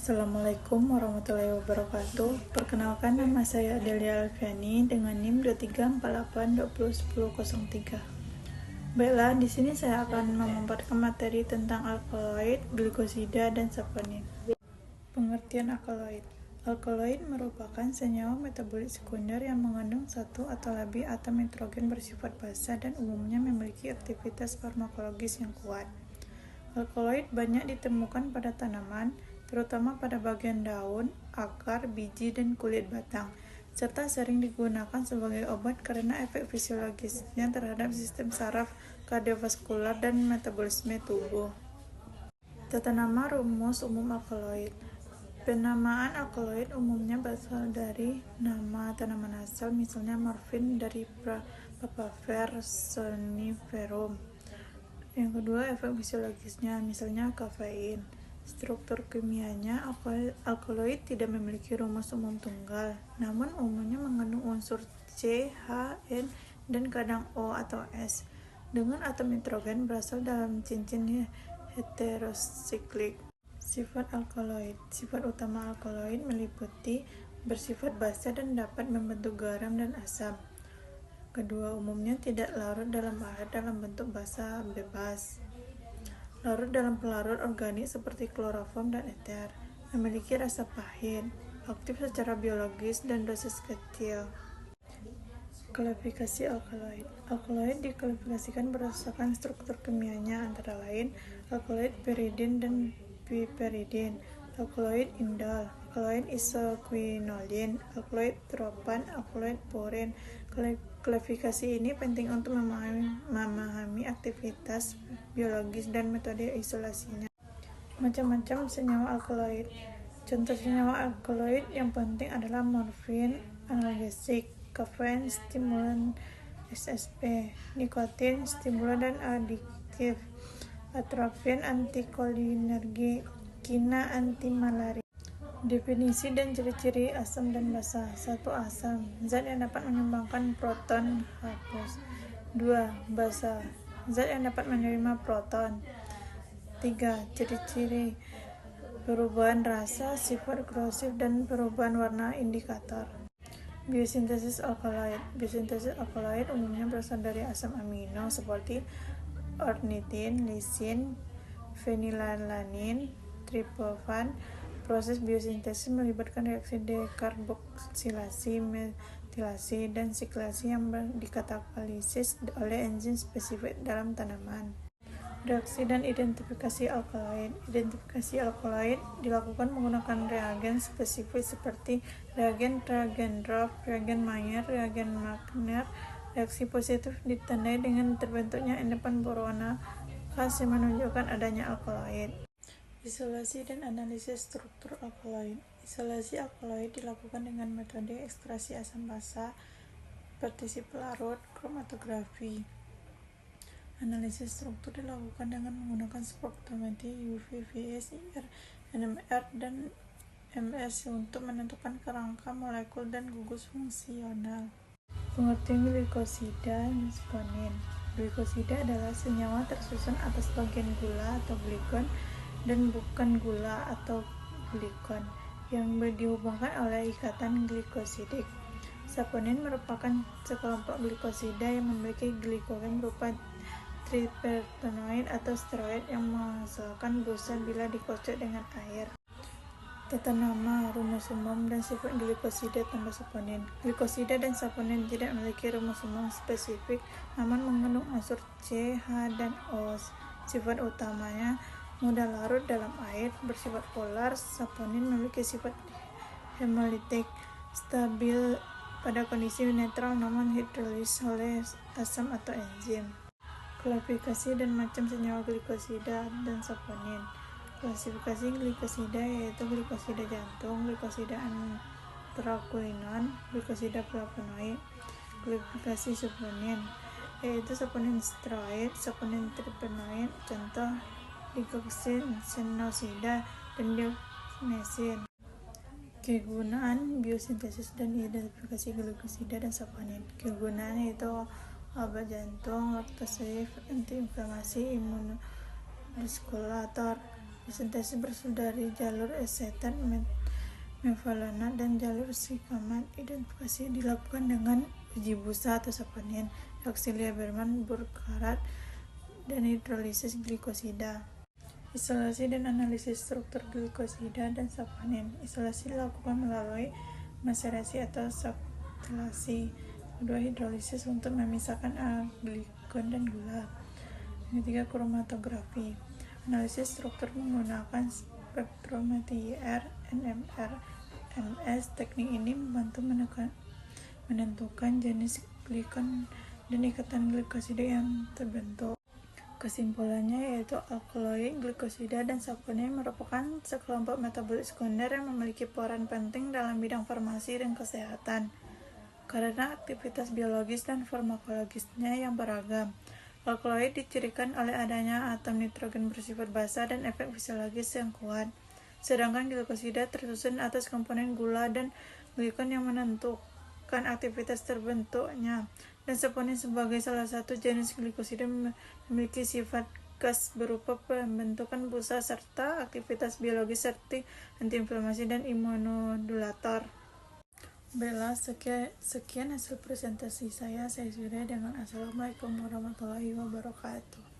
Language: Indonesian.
Assalamualaikum warahmatullahi wabarakatuh. Perkenalkan, nama saya Adelia Alfiani dengan NIM 2348201003. Baiklah, di sini saya akan memaparkan materi tentang alkaloid, glikosida, dan saponin. Pengertian alkaloid. Alkaloid merupakan senyawa metabolit sekunder yang mengandung satu atau lebih atom nitrogen bersifat basa dan umumnya memiliki aktivitas farmakologis yang kuat. Alkaloid banyak ditemukan pada tanaman, terutama pada bagian daun, akar, biji, dan kulit batang, serta sering digunakan sebagai obat karena efek fisiologisnya terhadap sistem saraf, kardiovaskular, dan metabolisme tubuh. Tata nama rumus umum alkaloid. Penamaan alkaloid umumnya berasal dari nama tanaman asal, misalnya morfin dari Papaver somniferum. Yang kedua, efek fisiologisnya, misalnya kafein. Struktur kimianya, alkaloid tidak memiliki rumus umum tunggal, namun umumnya mengandung unsur C, H, N, dan kadang O atau S, dengan atom nitrogen berasal dalam cincin heterosiklik. Sifat alkaloid. Sifat utama alkaloid meliputi bersifat basa dan dapat membentuk garam dan asam. Kedua, umumnya tidak larut dalam air dalam bentuk basa bebas. Larut dalam pelarut organik seperti kloroform dan eter. Memiliki rasa pahit. Aktif secara biologis dan dosis kecil. Klasifikasi alkaloid. Alkaloid diklasifikasikan berdasarkan struktur kimianya, antara lain alkaloid pyridin dan piperidin, alkaloid indol, alkaloid isoquinolin, alkaloid tropan, alkaloid purin. Klasifikasi ini penting untuk memahami aktivitas biologis dan metode isolasinya. Macam-macam senyawa alkaloid. Contoh senyawa alkaloid yang penting adalah morfin, analgesik, kafein, stimulan SSP, nikotin, stimulan dan adiktif, atropin, antikolinergi, kina, antimalaria. Definisi dan ciri-ciri asam dan basa. 1. Asam, zat yang dapat menyumbangkan proton hapus. 2. Basa, zat yang dapat menerima proton. 3. Ciri-ciri perubahan rasa, sifat korosif, dan perubahan warna indikator. Biosintesis alkaloid. Biosintesis alkaloid umumnya berasal dari asam amino seperti ornitin, lisin, fenilalanin, triptofan. Proses biosintesis melibatkan reaksi dekarboksilasi, metilasi, dan siklasi yang dikatalisis oleh enzim spesifik dalam tanaman. Reaksi dan identifikasi alkaloid. Identifikasi alkaloid dilakukan menggunakan reagen spesifik seperti reagen Tragendorf, reagen Mayer, reagen Magner. Reaksi positif ditandai dengan terbentuknya endapan berwarna khas yang menunjukkan adanya alkaloid. Isolasi dan analisis struktur alkaloid. Isolasi alkaloid dilakukan dengan metode ekstraksi asam basa, partisi pelarut, kromatografi. Analisis struktur dilakukan dengan menggunakan spektrometri UV, VS, IR, NMR, dan MS untuk menentukan kerangka molekul dan gugus fungsional. Pengertian glikosida dan saponin. Glikosida adalah senyawa tersusun atas bagian gula atau glikon dan bukan gula atau glikon yang dihubungkan oleh ikatan glikosidik. Saponin merupakan sekelompok glikosida yang memiliki glikogen berupa triptanoid atau steroid yang menghasilkan busa bila dikocok dengan air. Tata nama, rumus umum, dan sifat glikosida tambah saponin. Glikosida dan saponin tidak memiliki rumus umum spesifik, namun mengandung unsur C, H, dan O. Sifat utamanya mudah larut dalam air, bersifat polar. Saponin memiliki sifat hemolitik, stabil pada kondisi netral namun hidrolisis oleh asam atau enzim. Klasifikasi dan macam senyawa glikosida dan saponin. Klasifikasi glikosida yaitu glikosida jantung, glikosida antraquinon, glikosida flavonoid. Klasifikasi saponin yaitu saponin steroid, saponin terpenoid, contoh digoksinosida dan dioknesin. Kegunaan biosintesis dan identifikasi glikosida dan saponin. Kegunaan yaitu obat jantung, laktosif, antiinflamasi, imunomusulator. Sintesis berasal dari jalur asetat mevalonat dan jalur sikamat. Identifikasi dilakukan dengan uji busa atau saponin, reaksi Lieberman-Burkhardt, dan hidrolisis glikosida. Isolasi dan analisis struktur glikosida dan saponin. Isolasi dilakukan melalui maserasi atau subtilasi. Kedua, hidrolisis untuk memisahkan glikon dan gula. Ketiga, kromatografi. Analisis struktur menggunakan spektrometri IR, NMR, MS. Teknik ini membantu menentukan jenis glikon dan ikatan glikosida yang terbentuk. Kesimpulannya yaitu alkaloid, glikosida, dan saponin merupakan sekelompok metabolit sekunder yang memiliki peran penting dalam bidang farmasi dan kesehatan karena aktivitas biologis dan farmakologisnya yang beragam. Alkaloid dicirikan oleh adanya atom nitrogen bersifat basa dan efek fisiologis yang kuat, sedangkan glikosida tersusun atas komponen gula dan glikon yang menentukan aktivitas terbentuknya, dan saponin sebagai salah satu jenis glikosida memiliki sifat gas berupa pembentukan busa serta aktivitas biologis seperti antiinflamasi dan imunomodulator. Baiklah, sekian hasil presentasi saya. Saya sudah dengan Assalamualaikum warahmatullahi wabarakatuh.